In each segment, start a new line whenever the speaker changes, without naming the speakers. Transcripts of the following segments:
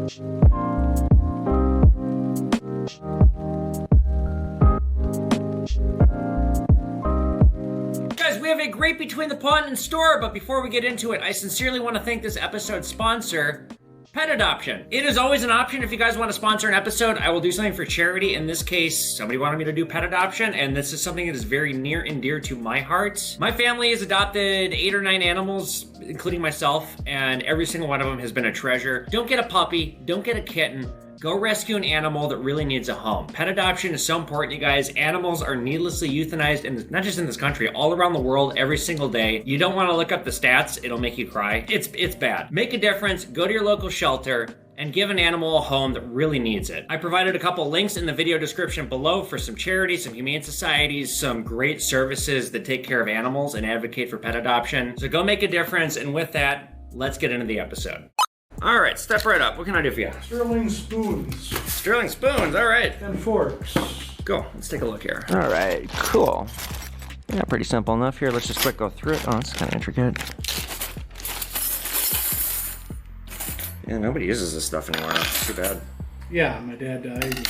Guys, we have a great Between the Pond in store, but before we get into it, I sincerely want to thank this episode's sponsor, Pet Adoption. It is always an option if you guys want to sponsor an episode. I will do something for charity. In this case, somebody wanted me to do pet adoption, and this is something that is very near and dear to my heart. My family has adopted 8 or 9 animals, including myself, and every single one of them has been a treasure. Don't get a puppy, don't get a kitten. Go rescue an animal that really needs a home. Pet adoption is so important, you guys. Animals are needlessly euthanized, and not just in this country, all around the world, every single day. You don't want to look up the stats, it'll make you cry. It's bad. Make a difference, go to your local shelter, and give an animal a home that really needs it. I provided a couple links in the video description below for some charities, some humane societies, some great services that take care of animals and advocate for pet adoption. So go make a difference, and with that, let's get into the episode. All right, step right up. What can I do for you?
Sterling spoons.
Sterling spoons, all right.
And forks.
Cool, let's take a look here.
All right, cool. Yeah, pretty simple enough here. Let's just quick go through it. Oh, it's kind of intricate.
Yeah, nobody uses this stuff anymore. It's too bad.
Yeah, my dad died.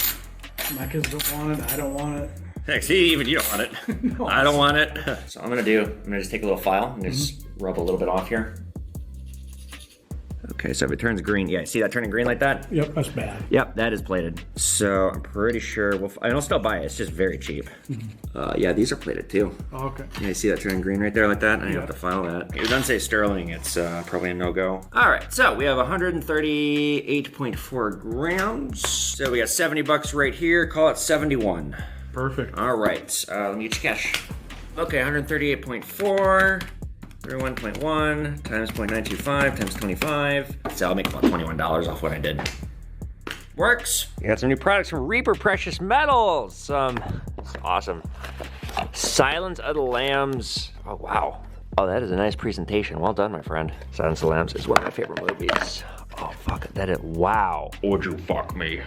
My kids don't want it. I don't want it.
Heck, see, even you don't want it.
No,
I don't want it. So I'm gonna just take a little file and just rub a little bit off here. Okay, so if it turns green, yeah, see that turning green like that?
Yep, that's bad.
Yep, that is plated. So I'm pretty sure I'll still buy it. It's just very cheap. Yeah, these are plated too.
Oh, okay.
Yeah, you see that turning green right there like that? I have to file that. It doesn't say sterling. It's probably a no-go. All right, so we have 138.4 grams. So we got 70 bucks right here. Call it 71.
Perfect.
All right, let me get your cash. Okay, 138.4. 31.1 times 0.925 times 25. So I'll make about $21 off what I did. Works.
We got some new products from Reaper Precious Metals. It's awesome. Silence of the Lambs. Oh, wow. Oh, that is a nice presentation. Well done, my friend. Silence of the Lambs is one of my favorite movies. Oh, fuck it. That is, wow.
Would you fuck me?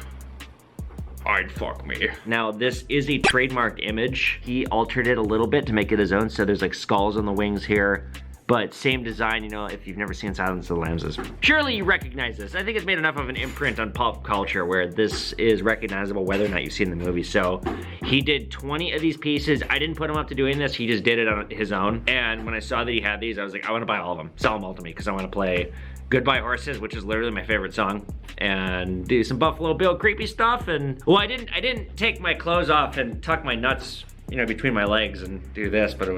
I'd fuck me.
Now, this is a trademarked image. He altered it a little bit to make it his own. So there's like skulls on the wings here. But same design, you know, if you've never seen Silence of the Lambs, surely you recognize this. I think it's made enough of an imprint on pop culture where this is recognizable whether or not you've seen the movie. So he did 20 of these pieces. I didn't put him up to doing this. He just did it on his own. And when I saw that he had these, I was like, I want to buy all of them. Sell them all to me because I want to play Goodbye Horses, which is literally my favorite song, and do some Buffalo Bill creepy stuff. And well, I didn't take my clothes off and tuck my nuts, you know, between my legs and do this, but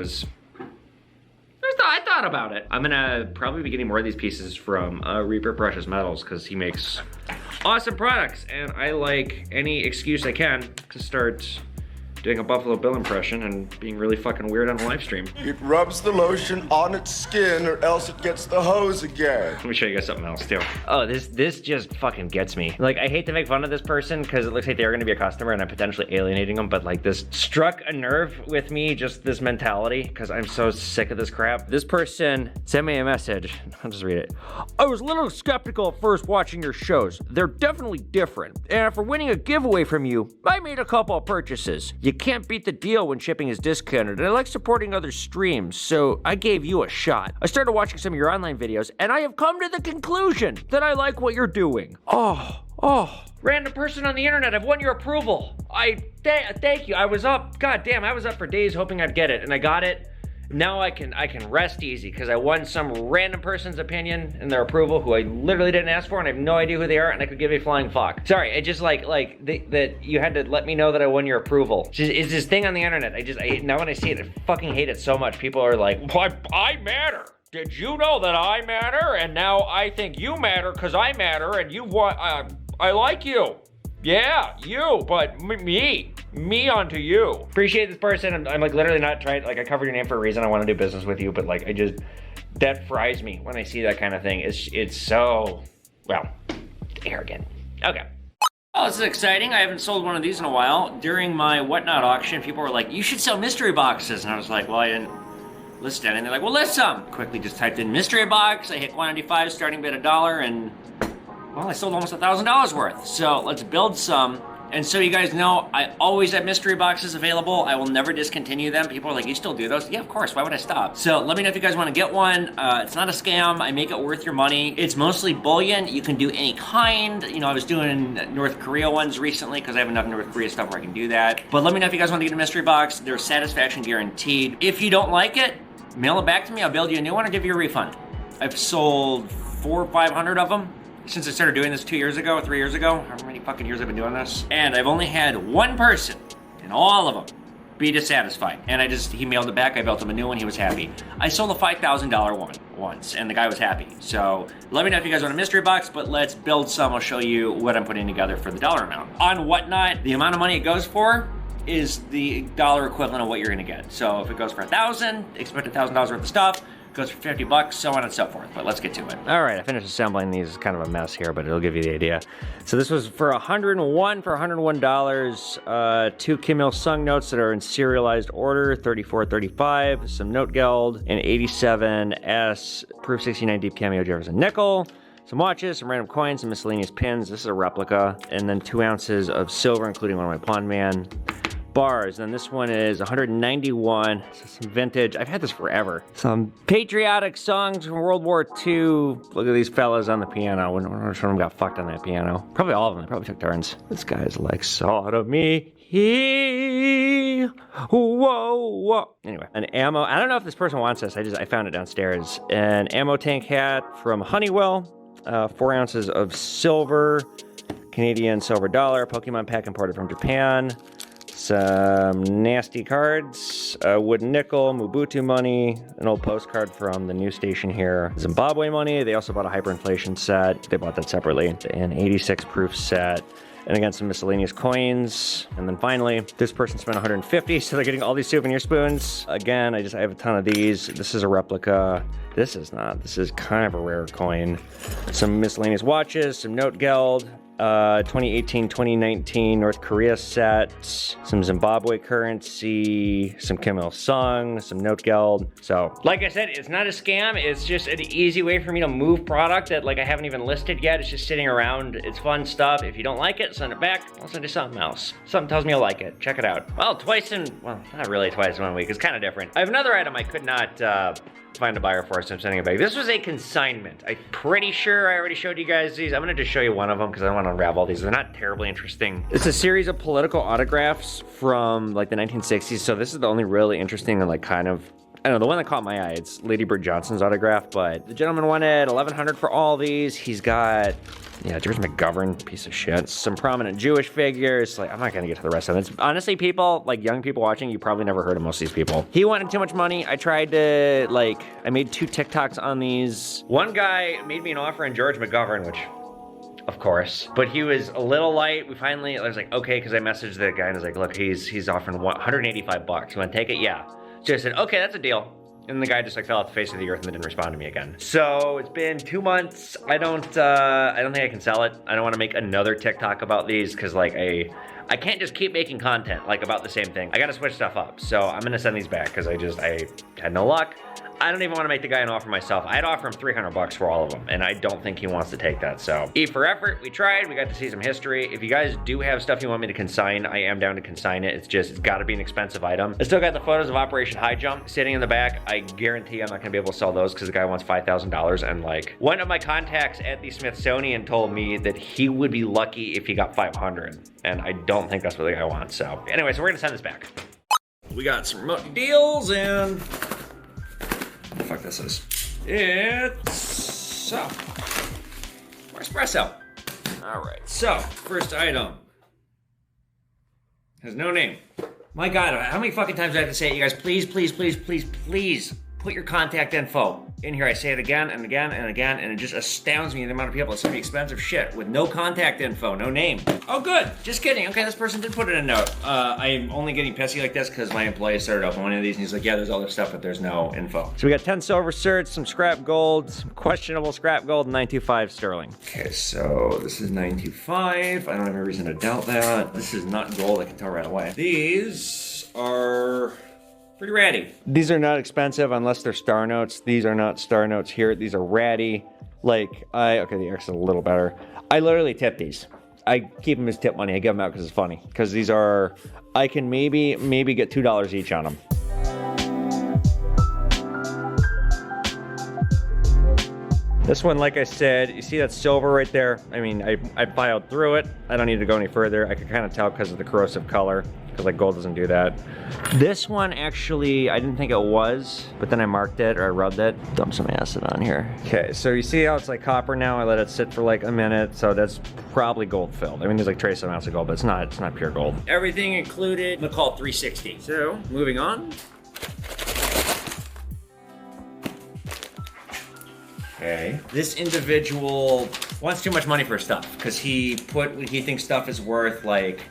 I thought about it. I'm gonna probably be getting more of these pieces from Reaper Precious Metals because he makes awesome products, and I like any excuse I can to start doing a Buffalo Bill impression and being really fucking weird on a live stream.
It rubs the lotion on its skin or else it gets the hose again.
Let me show you guys something else too. Oh, this just fucking gets me. Like, I hate to make fun of this person because it looks like they're gonna be a customer and I'm potentially alienating them, but like this struck a nerve with me, just this mentality, because I'm so sick of this crap. This person sent me a message. I'll just read it. I was a little skeptical at first watching your shows. They're definitely different. And after winning a giveaway from you, I made a couple of purchases. You can't beat the deal when shipping is discounted, and I like supporting other streams, so I gave you a shot. I started watching some of your online videos, and I have come to the conclusion that I like what you're doing. Oh. Random person on the internet, I've won your approval. Thank you. I was up for days hoping I'd get it, and I got it. Now I can rest easy because I won some random person's opinion and their approval who I literally didn't ask for, and I have no idea who they are, and I could give a flying fuck. Sorry, I just that you had to let me know that I won your approval. It's this thing on the internet. Now when I see it, I fucking hate it so much. People are like, I matter. Did you know that I matter? And now I think you matter because I matter, and you want. I like you. Yeah, you, but me onto you. Appreciate this person. I'm like literally not trying, like I covered your name for a reason. I want to do business with you, but like that fries me when I see that kind of thing. It's so, well, arrogant. Okay. Oh, this is exciting. I haven't sold one of these in a while. During my Whatnot auction, people were like, you should sell mystery boxes. And I was like, well, I didn't list any. And they're like, well, list some. Quickly just typed in mystery box. I hit quantity 5, starting bid $1, and well, I sold almost $1,000 worth. So let's build some
And so you guys know, I always have mystery boxes available. I will never discontinue them. People are like, you still do those? Yeah, of course. Why would I stop? So let me know if you guys want to get one. It's not a scam. I make it worth your money. It's mostly bullion. You can do any kind. You know, I was doing North Korea ones recently because I have enough North Korea stuff where I can do that. But let me know if you guys want to get a mystery box. There's satisfaction guaranteed. If you don't like it, mail it back to me. I'll build you a new one or give you a refund. I've sold 400 or 500 of them since I started doing this 2 years ago, 3 years ago. How many fucking years I've been doing this? And I've only had one person in all of them be dissatisfied. And he mailed it back. I built him a new one. He was happy. I sold a $5,000 one once and the guy was happy. So let me know if you guys want a mystery box, but let's build some. I'll show you what I'm putting together for the dollar amount. On Whatnot, the amount of money it goes for is the dollar equivalent of what you're gonna get. So if it goes for $1,000, expect $1,000 worth of stuff. Goes for 50 bucks, so on and so forth. But let's get to it.
All right, I finished assembling these. It's kind of a mess here, but it'll give you the idea. So this was for $101. 2 Kim Il-sung notes that are in serialized order, 34.35. Some note geld, an 87S proof 69 deep cameo Jefferson nickel. Some watches, some random coins, some miscellaneous pins. This is a replica. And then 2 ounces of silver, including one of my Pawn Man bars. And this one is 191. So some vintage. I've had this forever. Some patriotic songs from World War II. Look at these fellas on the piano. Which one of them got fucked on that piano? Probably all of them. They probably took turns. This guy's like sodomy. Whoa. Anyway, an ammo. I don't know if this person wants this. I found it downstairs. An ammo tank hat from Honeywell. 4 ounces of silver. Canadian silver dollar. Pokemon pack imported from Japan. Some nasty cards, wooden nickel, Mobutu money, an old postcard from the news station here, Zimbabwe money. They also bought a hyperinflation set. They bought that separately. An 86 proof set. And again, some miscellaneous coins. And then finally, this person spent 150, so they're getting all these souvenir spoons. Again, I have a ton of these. This is a replica. This is not. This is kind of a rare coin. Some miscellaneous watches, some note geld. 2018-2019 North Korea set, some Zimbabwe currency, some Kim Il-sung, some note geld. So, like I said, it's not a scam. It's just an easy way for me to move product that I haven't even listed yet. It's just sitting around. It's fun stuff. If you don't like it, send it back. I'll send you something else. Something tells me you'll like it. Check it out. Well, not really twice in 1 week. It's kind of different. I have another item I could not find a buyer for, so I'm sending it back. This was a consignment. I'm pretty sure I already showed you guys these. I'm gonna just show you one of them because I don't want to unravel these. They're not terribly interesting. It's a series of political autographs from the 1960s. So this is the only really interesting and kind of, I don't know, the one that caught my eye. It's Lady Bird Johnson's autograph, but the gentleman wanted $1,100 for all these. He's got, George McGovern, piece of shit. Some prominent Jewish figures. I'm not gonna get to the rest of them. It's honestly, people, young people watching, you probably never heard of most of these people. He wanted too much money. I tried to, I made 2 TikToks on these. One guy made me an offer on George McGovern, which, of course, but he was a little light. I was like, okay, because I messaged the guy and I was like, look, he's offering $185. You wanna take it? Yeah. So I said, okay, that's a deal. And the guy just fell off the face of the earth and didn't respond to me again. So it's been 2 months. I don't think I can sell it. I don't want to make another TikTok about these because I can't just keep making content about the same thing. I got to switch stuff up. So I'm gonna send these back because I had no luck. I don't even want to make the guy an offer myself. I'd offer him $300 for all of them, and I don't think he wants to take that. So E for effort. We tried. We got to see some history. If you guys do have stuff you want me to consign, I am down to consign it. It's got to be an expensive item. I still got the photos of Operation High Jump sitting in the back. I guarantee I'm not gonna be able to sell those because the guy wants $5,000. And one of my contacts at the Smithsonian told me that he would be lucky if he got 500, and I don't think that's what the guy wants. So anyway, so we're gonna send this back. We got some remote deals and. What the fuck this is? It's more espresso. All right, so first item has no name. My God, how many fucking times do I have to say it? You guys, please put your contact info in here. I say it again and again and again, and it just astounds me the amount of people that send me expensive shit with no contact info, no name. Oh, good. Just kidding. Okay, this person did put in a note. I'm only getting pissy like this because my employee started up on one of these, and he's like, yeah, there's other stuff, but there's no info. So we got 10 silver certs, some scrap gold, some questionable scrap gold, 925 sterling. Okay, so this is 925. I don't have any reason to doubt that. This is not gold, I can tell right away. These are pretty ratty. These are not expensive unless they're star notes. These are not star notes here. These are ratty. Okay, the X is a little better. I literally tip these. I keep them as tip money. I give them out because it's funny. Because these are, I can maybe get $2 each on them. This one, like I said, you see that silver right there? I mean, I filed through it. I don't need to go any further. I can kind of tell because of the corrosive color, because like gold doesn't do that. This one actually, I didn't think it was, but then I marked it or I rubbed it. Dump some acid on here. Okay, so you see how it's like copper now? I let it sit for like a minute, so that's probably gold filled. I mean, there's like trace amounts of gold, but it's not pure gold.
Everything included, I'm gonna call it 360. So, moving on. Okay. This individual wants too much money for stuff because he thinks stuff is worth like,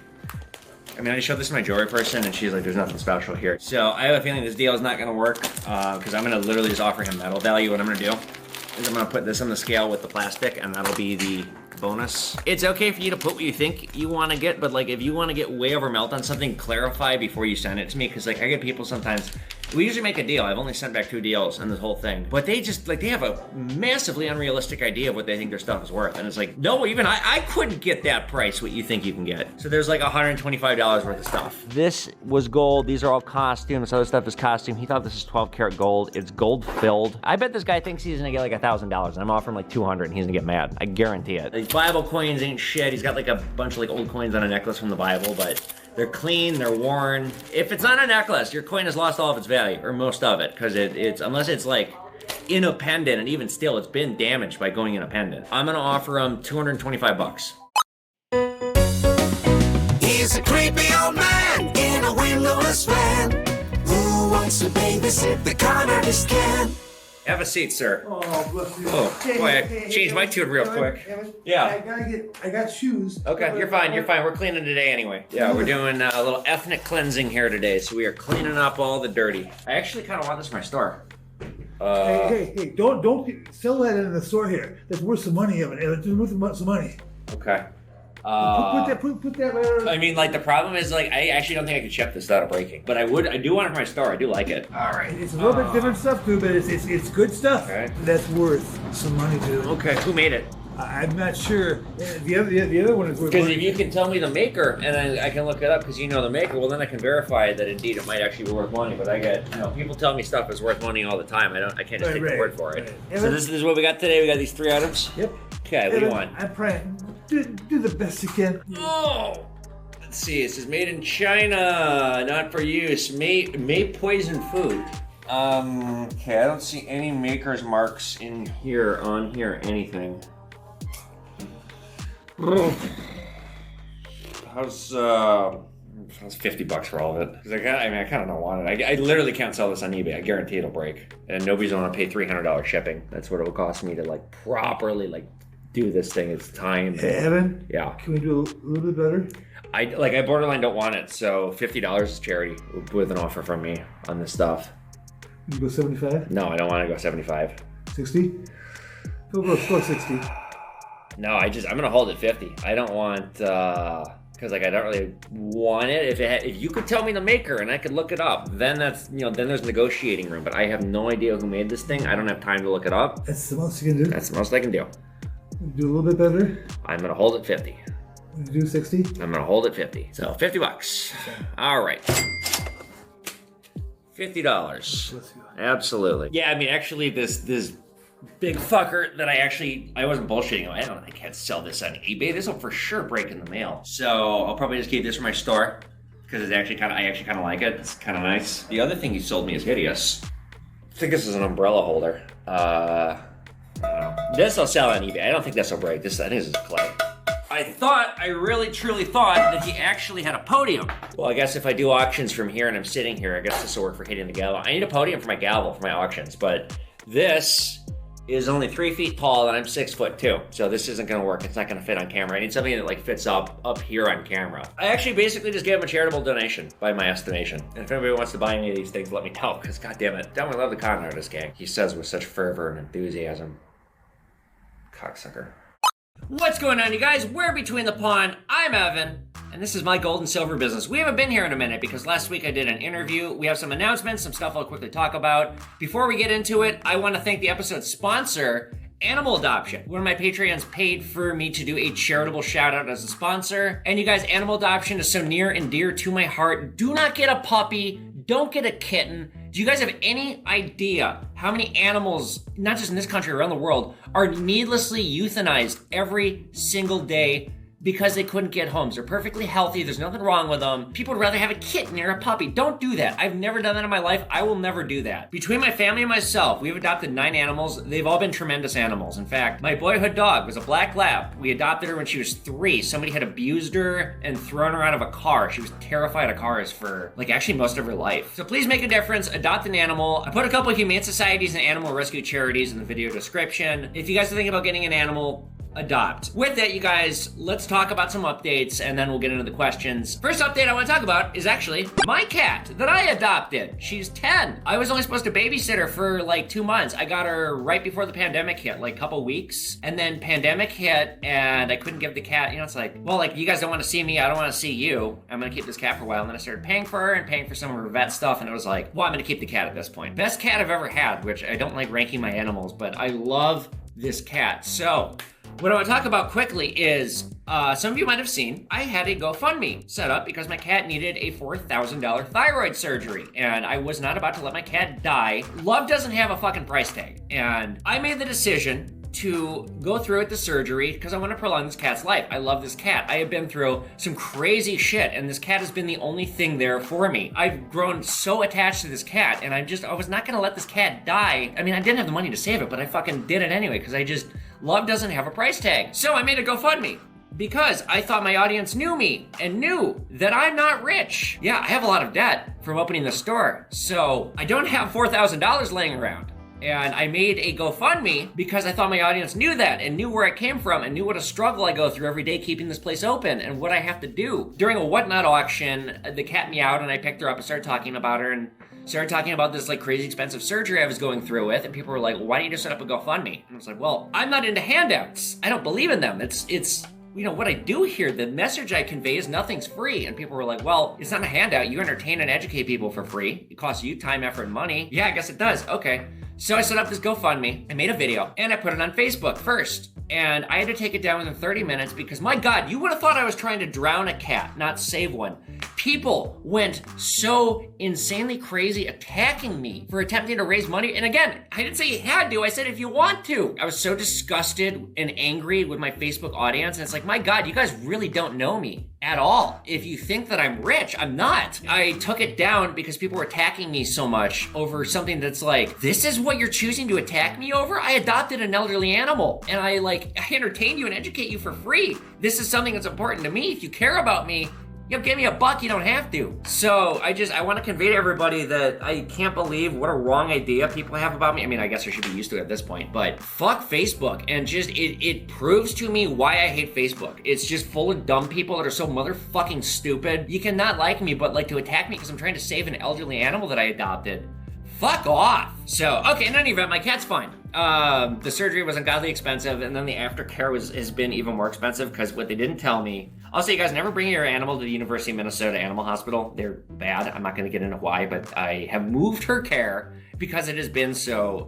I mean, I showed this to my jewelry person and she's like, there's nothing special here. So I have a feeling this deal is not gonna work because I'm gonna literally just offer him metal value. What I'm gonna do is I'm gonna put this on the scale with the plastic and that'll be the bonus. It's okay for you to put what you think you want to get, but like if you want to get way over melt on something, clarify before you send it to me, because like I get people sometimes, we usually make a deal. I've only sent back 2 deals on this whole thing, but they just like, they have a massively unrealistic idea of what they think their stuff is worth. And it's like, no, even I couldn't get that price what you think you can get. So there's like $125 worth of stuff.
This was gold. These are all costume. This other stuff is costume. He thought this is 12 karat gold. It's gold filled. I bet this guy thinks he's gonna get like $1,000 and I'm offering like 200 and he's gonna get mad. I guarantee it.
These Bible coins ain't shit. He's got like a bunch of like old coins on a necklace from the Bible, but they're clean, they're worn. If it's on a necklace, your coin has lost all of its value, or most of it, because it's, unless it's like in a pendant, and even still, it's been damaged by going in a pendant. I'm gonna offer him 225 bucks.
He's a creepy old man in a windowless van who wants to babysit the con artist can.
Have a seat, sir.
Oh, bless you.
Oh, boy, I changed my tune real quick. Yeah.
I got shoes.
Okay, you're fine, you're fine. We're cleaning today anyway. Yeah, we're doing a little ethnic cleansing here today, so we are cleaning up all the dirty. I actually kind of want this for my store.
Hey, don't sell that in the store here. That's worth some money, Evan. It's worth some money.
Okay.
Put that right.
I mean, like, the problem is, like, I actually don't think I could ship this without it breaking. But I do want it for my store. I do like it.
All right. It's a little bit different stuff, too, but it's good stuff.
Okay.
That's worth some money, too.
Okay, who made it?
I'm not sure. The other one is worth
Because
money.
if you can tell me the maker, and I can look it up because you know the maker, well, then I can verify that indeed it might actually be worth money. But I get, people tell me stuff is worth money all the time. I can't just take the word for it.
Right.
So this is what we got today. We got these 3 items.
Yep.
Okay, what do you want?
I'm trying. Do the best you can.
Oh! Let's see, it says made in China, not for use. May poison food. Okay, I don't see any maker's marks in here, on here, anything. How's 50 bucks for all of it? Because I kind of don't want it. I literally can't sell this on eBay. I guarantee it'll break. And nobody's gonna pay $300 shipping. That's what it will cost me to like properly like do this thing. It's time.
Hey, Evan?
Yeah.
Can we do a little bit better?
I borderline don't want it, so $50 is charity with an offer from me on this stuff.
You go 75?
No, I don't want to go 75.
60? Go 60.
No, I'm gonna hold it 50. I don't want because like I don't really want it. If you could tell me the maker and I could look it up, then that's then there's negotiating room. But I have no idea who made this thing. I don't have time to look it up.
That's the most you can do.
That's the most I can do.
Do a little bit better.
I'm gonna hold it 50.
Do 60.
I'm gonna hold it 50. So 50 bucks. All right. $50. Absolutely. Yeah, I mean, actually, this big fucker that I wasn't bullshitting. I can't sell this on eBay. This will for sure break in the mail. So I'll probably just keep this for my store because I actually kind of like it. It's kind of nice. The other thing he sold me is hideous. I think this is an umbrella holder. I don't know. This I'll sell on eBay. I don't think this will break. I think this is clay. I really truly thought that he actually had a podium. Well, I guess if I do auctions from here and I'm sitting here, I guess this will work for hitting the gavel. I need a podium for my gavel for my auctions, but this is only 3 feet tall and I'm 6'2". So this isn't gonna work. It's not gonna fit on camera. I need something that like fits up here on camera. I actually basically just gave him a charitable donation by my estimation. And if anybody wants to buy any of these things, let me know, because goddammit, don't we love the con artist gang? He says with such fervor and enthusiasm. Cocksucker. What's going on, you guys? We're Between the Pond. I'm Evan, and this is my gold and silver business. We haven't been here in a minute because last week I did an interview. We have some announcements, some stuff I'll quickly talk about. Before we get into it, I want to thank the episode sponsor, animal adoption. One of my Patreons paid for me to do a charitable shout out as a sponsor. And you guys, animal adoption is so near and dear to my heart. Do not get a puppy. Don't get a kitten. Do you guys have any idea how many animals, not just in this country, around the world, are needlessly euthanized every single day because they couldn't get homes? They're perfectly healthy. There's nothing wrong with them. People would rather have a kitten or a puppy. Don't do that. I've never done that in my life. I will never do that. Between my family and myself, we've adopted 9 animals. They've all been tremendous animals. In fact, my boyhood dog was a black lab. We adopted her when she was 3. Somebody had abused her and thrown her out of a car. She was terrified of cars for actually most of her life. So please make a difference. Adopt an animal. I put a couple of humane societies and animal rescue charities in the video description. If you guys are thinking about getting an animal, adopt. With that, you guys, let's talk about some updates and then we'll get into the questions. First update I want to talk about is actually my cat that I adopted. She's 10. I was only supposed to babysit her for 2 months. I got her right before the pandemic hit, a couple weeks. And then pandemic hit and I couldn't give the cat, it's you guys don't want to see me, I don't want to see you. I'm going to keep this cat for a while. And then I started paying for her and paying for some of her vet stuff. And it was I'm going to keep the cat at this point. Best cat I've ever had, which I don't like ranking my animals, but I love this cat. So, what I want to talk about quickly is, some of you might have seen, I had a GoFundMe set up because my cat needed a $4,000 thyroid surgery, and I was not about to let my cat die. Love doesn't have a fucking price tag, and I made the decision to go through with the surgery because I want to prolong this cat's life. I love this cat. I have been through some crazy shit, and this cat has been the only thing there for me. I've grown so attached to this cat, and I was not going to let this cat die. I mean, I didn't have the money to save it, but I fucking did it anyway because love doesn't have a price tag. So I made a GoFundMe because I thought my audience knew me and knew that I'm not rich. Yeah, I have a lot of debt from opening the store, so I don't have $4,000 laying around. And I made a GoFundMe because I thought my audience knew that and knew where I came from and knew what a struggle I go through every day keeping this place open and what I have to do. During a whatnot auction, the cat meowed and I picked her up and started talking about her and started talking about this crazy expensive surgery I was going through with, and people were like, why don't you just set up a GoFundMe? And I was like, well, I'm not into handouts. I don't believe in them. It's what I do here, the message I convey is nothing's free. And people were like, well, it's not a handout. You entertain and educate people for free. It costs you time, effort, and money. Yeah, I guess it does. Okay. So I set up this GoFundMe, I made a video, and I put it on Facebook first. And I had to take it down within 30 minutes because, my God, you would have thought I was trying to drown a cat, not save one. People went so insanely crazy attacking me for attempting to raise money. And again, I didn't say you had to, I said if you want to. I was so disgusted and angry with my Facebook audience. And it's my God, you guys really don't know me at all. If you think that I'm rich, I'm not. I took it down because people were attacking me so much over something that's this is what you're choosing to attack me over? I adopted an elderly animal and I entertain you and educate you for free. This is something that's important to me. If you care about me, give me $1, you don't have to. So I want to convey to everybody that I can't believe what a wrong idea people have about me. I mean, I guess I should be used to it at this point, but fuck Facebook. And it proves to me why I hate Facebook. It's just full of dumb people that are so motherfucking stupid. You cannot like me, but to attack me because I'm trying to save an elderly animal that I adopted. Fuck off. So, okay, in any event, my cat's fine. The surgery was ungodly expensive, and then the aftercare has been even more expensive because what they didn't tell me. Also, you guys never bring your animal to the University of Minnesota Animal Hospital. They're bad. I'm not going to get into why, but I have moved her care because it has been so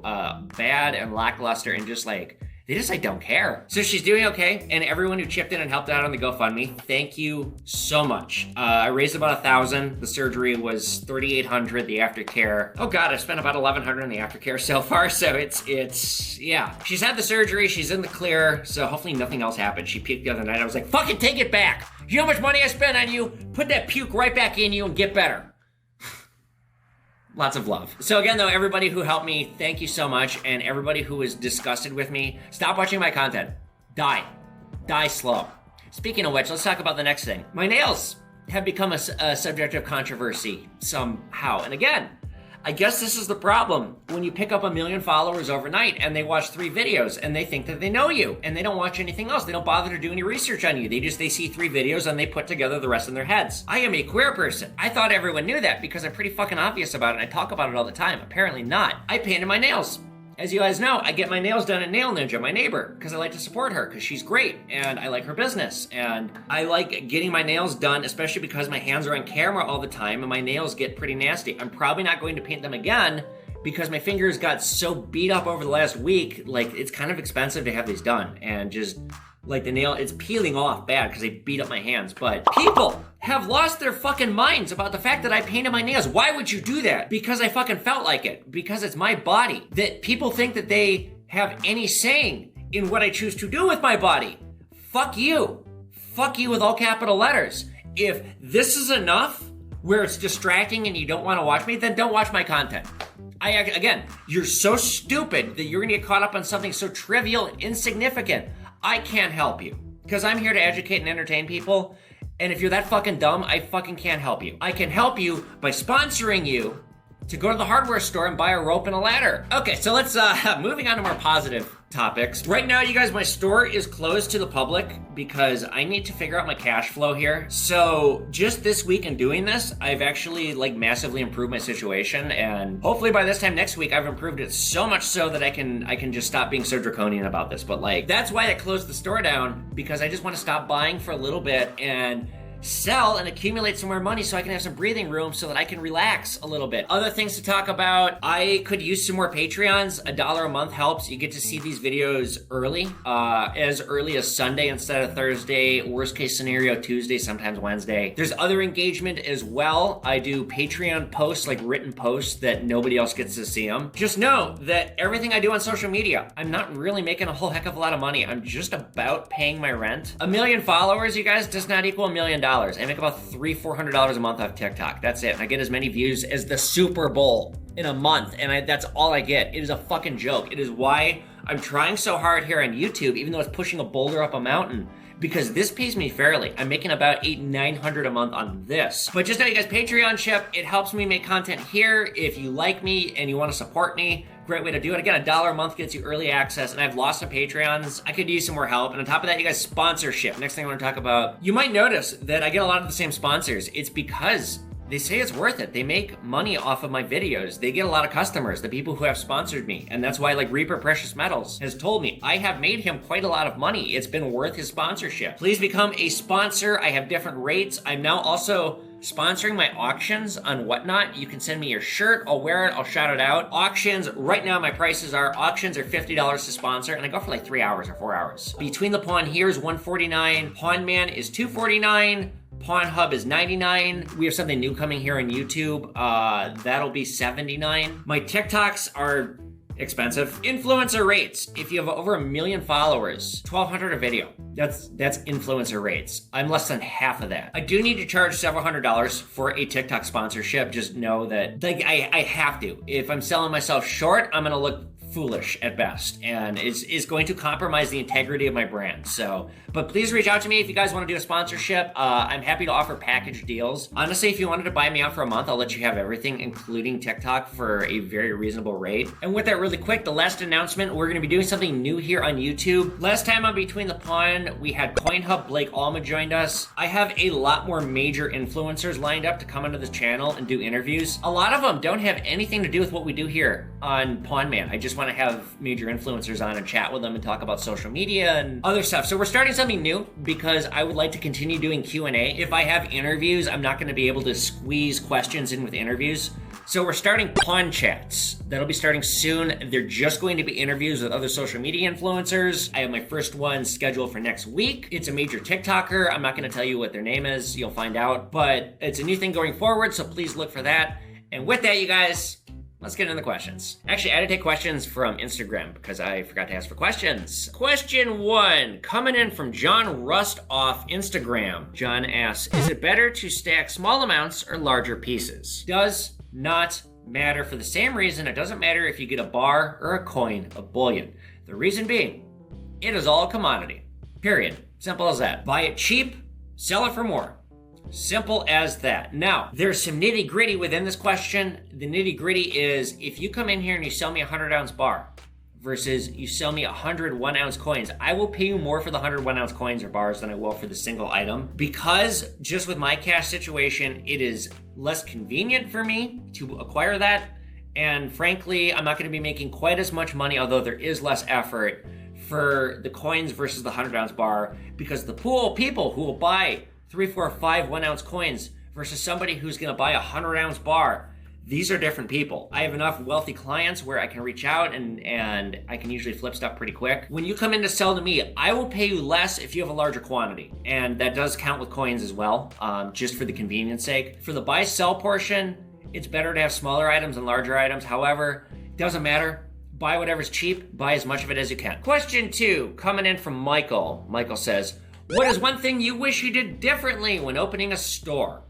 bad and lackluster and they just don't care. So she's doing okay, and everyone who chipped in and helped out on the GoFundMe, thank you so much. I raised about $1,000. The surgery was $3,800. The aftercare, oh God, I spent about $1,100 on the aftercare so far. So it's yeah. She's had the surgery. She's in the clear. So hopefully nothing else happened. She puked the other night. I was like, fucking take it back. You know how much money I spent on you? Put that puke right back in you and get better. Lots of love. So again, though, everybody who helped me, thank you so much. And everybody who is disgusted with me, stop watching my content. Die. Die slow. Speaking of which, let's talk about the next thing. My nails have become a subject of controversy somehow. And again, I guess this is the problem when you pick up 1 million followers overnight and they watch 3 videos and they think that they know you and they don't watch anything else. They don't bother to do any research on you. They see 3 videos and they put together the rest in their heads. I am a queer person. I thought everyone knew that because I'm pretty fucking obvious about it and I talk about it all the time. Apparently not. I painted my nails. As you guys know, I get my nails done at Nail Ninja, my neighbor, because I like to support her because she's great and I like her business. And I like getting my nails done, especially because my hands are on camera all the time and my nails get pretty nasty. I'm probably not going to paint them again because my fingers got so beat up over the last week. Like, it's kind of expensive to have these done, and just like the nail, it's peeling off bad because they beat up my hands. But people have lost their fucking minds about the fact that I painted my nails. Why would you do that? Because I fucking felt like it. Because it's my body. That people think that they have any saying in what I choose to do with my body. Fuck you. Fuck you with all capital letters. If this is enough where it's distracting and you don't want to watch me, then don't watch my content. Again, you're so stupid that you're gonna get caught up on something so trivial, insignificant. I can't help you because I'm here to educate and entertain people. And if you're that fucking dumb, I fucking can't help you. I can help you by sponsoring you to go to the hardware store and buy a rope and a ladder. Okay, so let's, moving on to more positive topics. Right now, you guys, my store is closed to the public because I need to figure out my cash flow here. So just this week in doing this, I've actually like massively improved my situation, and hopefully by this time next week, I've improved it so much so that I can just stop being so draconian about this. But like, that's why I closed the store down, because I just want to stop buying for a little bit and sell and accumulate some more money so I can have some breathing room so that I can relax a little bit. Other things to talk about, I could use some more Patreons. $1 a month helps. You get to see these videos early as Sunday instead of Thursday, worst case scenario Tuesday, sometimes Wednesday. There's other engagement as well. I do Patreon posts, like written posts that nobody else gets to see them. Just know that everything I do on social media, I'm not really making a whole heck of a lot of money. I'm just about paying my rent. 1 million followers, you guys, does not equal $1 million. I make about $300-400 a month off TikTok. That's it. And I get as many views as the Super Bowl in a month. And that's all I get. It is a fucking joke. It is why I'm trying so hard here on YouTube, even though it's pushing a boulder up a mountain, because this pays me fairly. I'm making about $800-900 a month on this. But just know, you guys, Patreon ship, it helps me make content here. If you like me and you want to support me, great way to do it. Again, $1 a month gets you early access, and I've lost some Patreons. I could use some more help. And on top of that, you guys, sponsorship. Next thing I want to talk about, you might notice that I get a lot of the same sponsors. It's because they say it's worth it. They make money off of my videos. They get a lot of customers, the people who have sponsored me. And that's why, like, Reaper Precious Metals has told me I have made him quite a lot of money. It's been worth his sponsorship. Please become a sponsor. I have different rates. I'm now also sponsoring my auctions on Whatnot. You can send me your shirt. I'll wear it. I'll shout it out. Auctions, right now my prices are, auctions are $50 to sponsor, and I go for like 3 hours or 4 hours. Between the Pawn here is $149. Pawn Man is $249. Pawn Hub is $99. We have something new coming here on YouTube. That'll be $79. My TikToks are expensive. Influencer rates. If you have over 1 million followers, $1,200 a video. That's influencer rates. I'm less than half of that. I do need to charge several $100s for a TikTok sponsorship. Just know that, like, I have to. If I'm selling myself short, I'm gonna look foolish at best, and is going to compromise the integrity of my brand. So, but please reach out to me if you guys want to do a sponsorship. I'm happy to offer package deals. Honestly, if you wanted to buy me out for a month, I'll let you have everything, including TikTok, for a very reasonable rate. And with that, really quick, the last announcement, we're going to be doing something new here on YouTube. Last time on Between the Pawn, we had CoinHub Blake Alma joined us. I have a lot more major influencers lined up to come onto this channel and do interviews. A lot of them don't have anything to do with what we do here on Pawn Man. I just want to have major influencers on and chat with them and talk about social media and other stuff. So we're starting something new because I would like to continue doing Q&A. If I have interviews, I'm not going to be able to squeeze questions in with interviews. So we're starting Pawn Chats. That'll be starting soon. They're just going to be interviews with other social media influencers. I have my first one scheduled for next week. It's a major TikToker. I'm not going to tell you what their name is. You'll find out. But it's a new thing going forward, so please look for that. And with that, you guys, let's get into the questions. Actually, I had to take questions from Instagram because I forgot to ask for questions. Question 1, coming in from John Rust off Instagram. John asks, is it better to stack small amounts or larger pieces? Does not matter, for the same reason it doesn't matter if you get a bar or a coin of bullion. The reason being, it is all commodity. Period. Simple as that. Buy it cheap, sell it for more. Simple as that. Now, there's some nitty gritty within this question. The nitty gritty is, if you come in here and you sell me a 100-ounce bar versus you sell me 100 1-ounce coins, I will pay you more for the 100 1-ounce coins or bars than I will for the single item, because just with my cash situation, it is less convenient for me to acquire that. And frankly, I'm not going to be making quite as much money, although there is less effort for the coins versus the 100-ounce bar, because the pool of people who will buy 3, 4, 5 1-ounce coins versus somebody who's going to buy a 100-ounce bar, These are different people. I have enough wealthy clients where I can reach out and I can usually flip stuff pretty quick. When you come in to sell to me, I will pay you less if you have a larger quantity. And that does count with coins as well, just for the convenience sake. For the buy-sell portion, it's better to have smaller items than larger items. However, it doesn't matter. Buy whatever's cheap, buy as much of it as you can. Question 2, coming in from Michael. Michael says, what is one thing you wish you did differently when opening a store?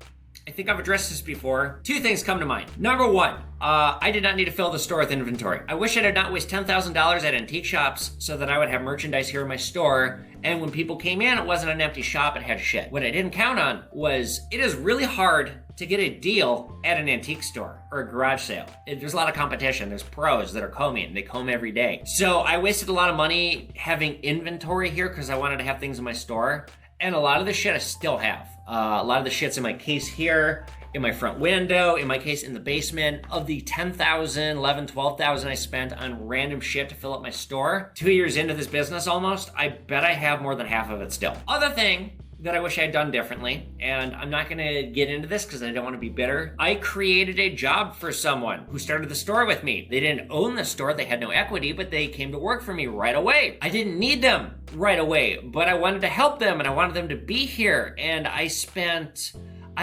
I think I've addressed this before. 2 things come to mind. Number 1, I did not need to fill the store with inventory. I wish I did not waste $10,000 at antique shops so that I would have merchandise here in my store, and when people came in, it wasn't an empty shop, it had shit. What I didn't count on was it is really hard to get a deal at an antique store or a garage sale. There's a lot of competition. There's pros that are combing. They comb every day. So I wasted a lot of money having inventory here because I wanted to have things in my store. And a lot of the shit I still have. A lot of the shit's in my case here, in my front window, in my case in the basement. Of the $10,000, $11,000, $12,000 I spent on random shit to fill up my store, 2 years into this business almost, I bet I have more than half of it still. Other thing that I wish I had done differently, and I'm not gonna get into this because I don't want to be bitter. I created a job for someone who started the store with me. They didn't own the store, they had no equity, but they came to work for me right away. I didn't need them right away, but I wanted to help them and I wanted them to be here. And I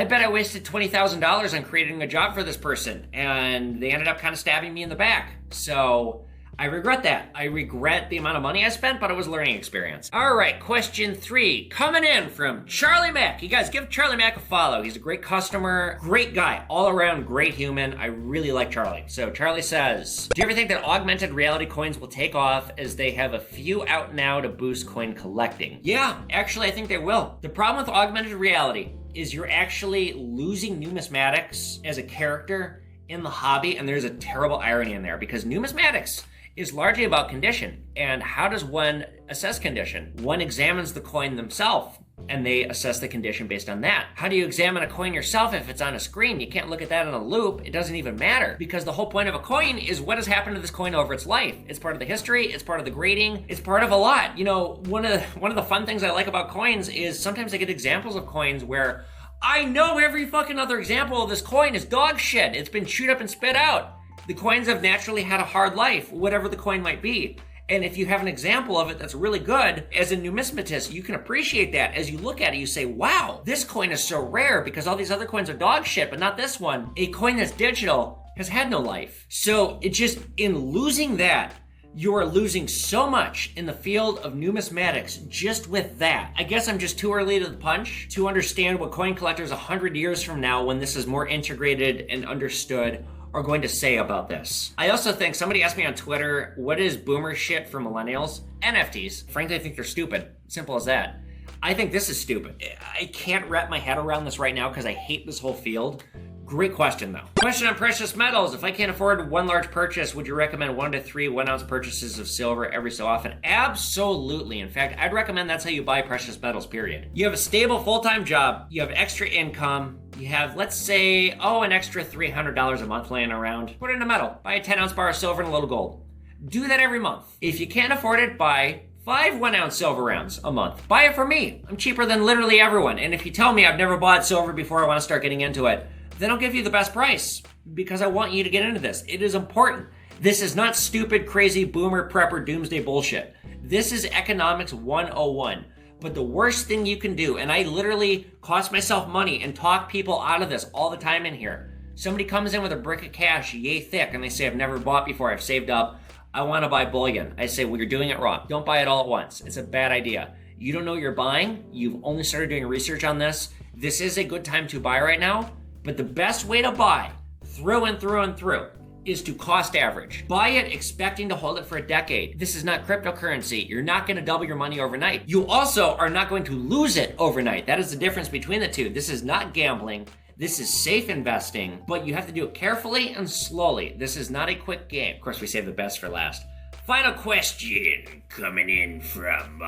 bet I wasted $20,000 on creating a job for this person, and they ended up kind of stabbing me in the back. So I regret that. I regret the amount of money I spent, but it was a learning experience. All right, question 3, coming in from Charlie Mack. You guys give Charlie Mack a follow. He's a great customer, great guy, all around great human. I really like Charlie. So Charlie says, do you ever think that augmented reality coins will take off as they have a few out now to boost coin collecting? Yeah, actually I think they will. The problem with augmented reality is you're actually losing numismatics as a character in the hobby, and there's a terrible irony in there because numismatics is largely about condition. And how does one assess condition? One examines the coin themselves and they assess the condition based on that. How do you examine a coin yourself if it's on a screen? You can't look at that in a loop. It doesn't even matter because the whole point of a coin is what has happened to this coin over its life. It's part of the history, it's part of the grading, it's part of a lot. You know, one of the fun things I like about coins is sometimes I get examples of coins where I know every fucking other example of this coin is dog shit. It's been chewed up and spit out. The coins have naturally had a hard life, whatever the coin might be. And if you have an example of it that's really good, as a numismatist, you can appreciate that. As you look at it, you say, wow, this coin is so rare because all these other coins are dog shit, but not this one. A coin that's digital has had no life. So it just, in losing that, you are losing so much in the field of numismatics just with that. I guess I'm just too early to the punch to understand what coin collectors 100 years from now, when this is more integrated and understood, are going to say about this. I also think somebody asked me on Twitter, what is boomer shit for millennials? NFTs. Frankly, I think they're stupid. Simple as that. I think this is stupid. I can't wrap my head around this right now because I hate this whole field. Great question though. Question on precious metals. If I can't afford one large purchase, would you recommend 1 to 3 1-ounce purchases of silver every so often? Absolutely. In fact, I'd recommend that's how you buy precious metals, period. You have a stable full-time job, you have extra income, you have, let's say, an extra $300 a month laying around. Put it in a metal. Buy a 10-ounce bar of silver and a little gold. Do that every month. If you can't afford it, buy 5 1-ounce silver rounds a month. Buy it from me. I'm cheaper than literally everyone. And if you tell me I've never bought silver before, I want to start getting into it, then I'll give you the best price because I want you to get into this. It is important. This is not stupid, crazy, boomer, prepper, doomsday bullshit. This is economics 101. But the worst thing you can do, and I literally cost myself money and talk people out of this all the time in here. Somebody comes in with a brick of cash, yay thick, and they say, I've never bought before, I've saved up, I want to buy bullion. I say, well, you're doing it wrong. Don't buy it all at once. It's a bad idea. You don't know what you're buying. You've only started doing research on this. This is a good time to buy right now. But the best way to buy, through and through, is to cost average. Buy it expecting to hold it for a decade. This is not cryptocurrency. You're not going to double your money overnight. You also are not going to lose it overnight. That is the difference between the two. This is not gambling. This is safe investing, but you have to do it carefully and slowly. This is not a quick game. Of course, we save the best for last. Final question coming in from,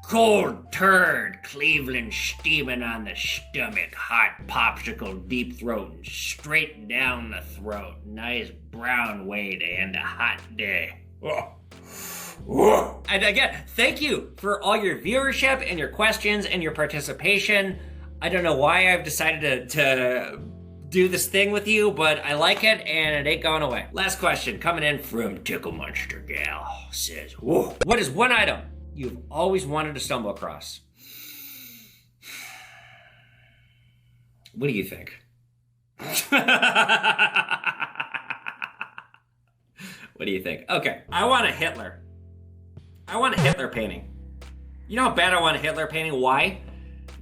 cold turd, Cleveland steaming on the stomach, hot popsicle, deep throat, straight down the throat. Nice brown way to end a hot day. And again, thank you for all your viewership and your questions and your participation. I don't know why I've decided to do this thing with you, but I like it and it ain't going away. Last question coming in from Tickle Monster Gal says, whoa, what is one item you've always wanted to stumble across? What do you think? What do you think? Okay, I want a Hitler. I want a Hitler painting. You know how bad I want a Hitler painting? Why?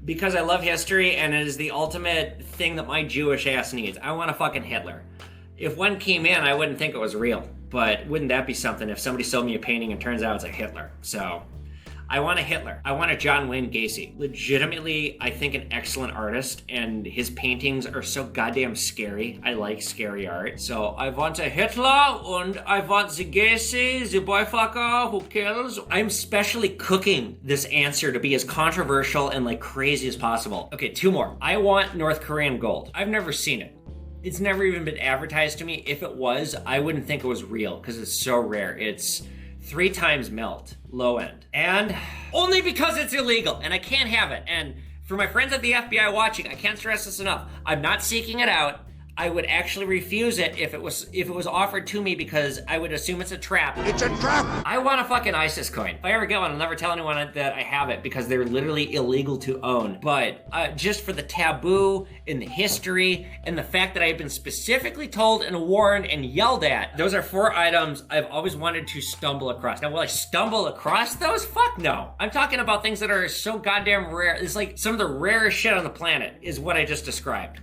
Because I love history and it is the ultimate thing that my Jewish ass needs. I want a fucking Hitler. If one came in, I wouldn't think it was real. But wouldn't that be something if somebody sold me a painting and turns out it's a Hitler? So, I want a Hitler. I want a John Wayne Gacy. Legitimately, I think an excellent artist, and his paintings are so goddamn scary. I like scary art. So I want a Hitler, and I want the Gacy, the boyfucker who kills. I'm specially cooking this answer to be as controversial and like crazy as possible. Okay, 2 more. I want North Korean gold. I've never seen it. It's never even been advertised to me. If it was, I wouldn't think it was real because it's so rare. It's 3 times melt, low end. And only because it's illegal and I can't have it. And for my friends at the FBI watching, I can't stress this enough. I'm not seeking it out. I would actually refuse it if it was offered to me because I would assume it's a trap.
It's a trap!
I want a fucking ISIS coin. If I ever get one, I'll never tell anyone that I have it because they're literally illegal to own. But just for the taboo and the history and the fact that I've been specifically told and warned and yelled at, those are 4 items I've always wanted to stumble across. Now, will I stumble across those? Fuck no. I'm talking about things that are so goddamn rare. It's like some of the rarest shit on the planet is what I just described.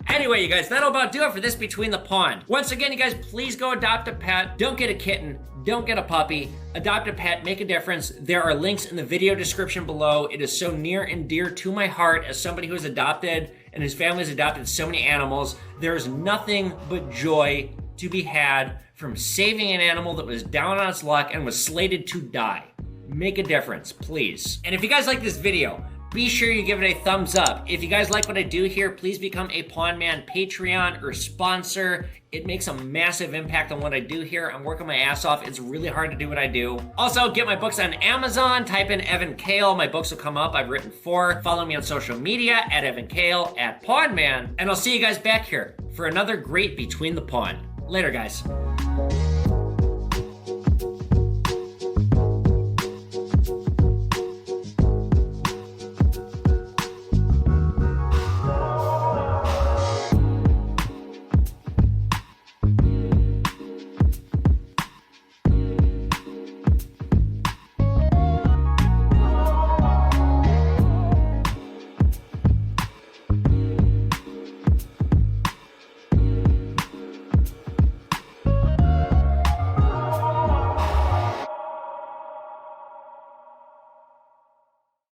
Anyway, you guys, that'll about do it for this Between the Pond. Once again, you guys, please go adopt a pet. Don't get a kitten. Don't get a puppy. Adopt a pet. Make a difference. There are links in the video description below. It is so near and dear to my heart as somebody who has adopted and his family has adopted so many animals. There is nothing but joy to be had from saving an animal that was down on its luck and was slated to die. Make a difference, please. And if you guys like this video, be sure you give it a thumbs up. If you guys like what I do here, please become a Pond Man Patreon or sponsor. It makes a massive impact on what I do here. I'm working my ass off. It's really hard to do what I do. Also, get my books on Amazon. Type in Evan Kale. My books will come up. I've written 4. Follow me on social media at Evan Kale, at Pond Man. And I'll see you guys back here for another great Between the Pond. Later, guys.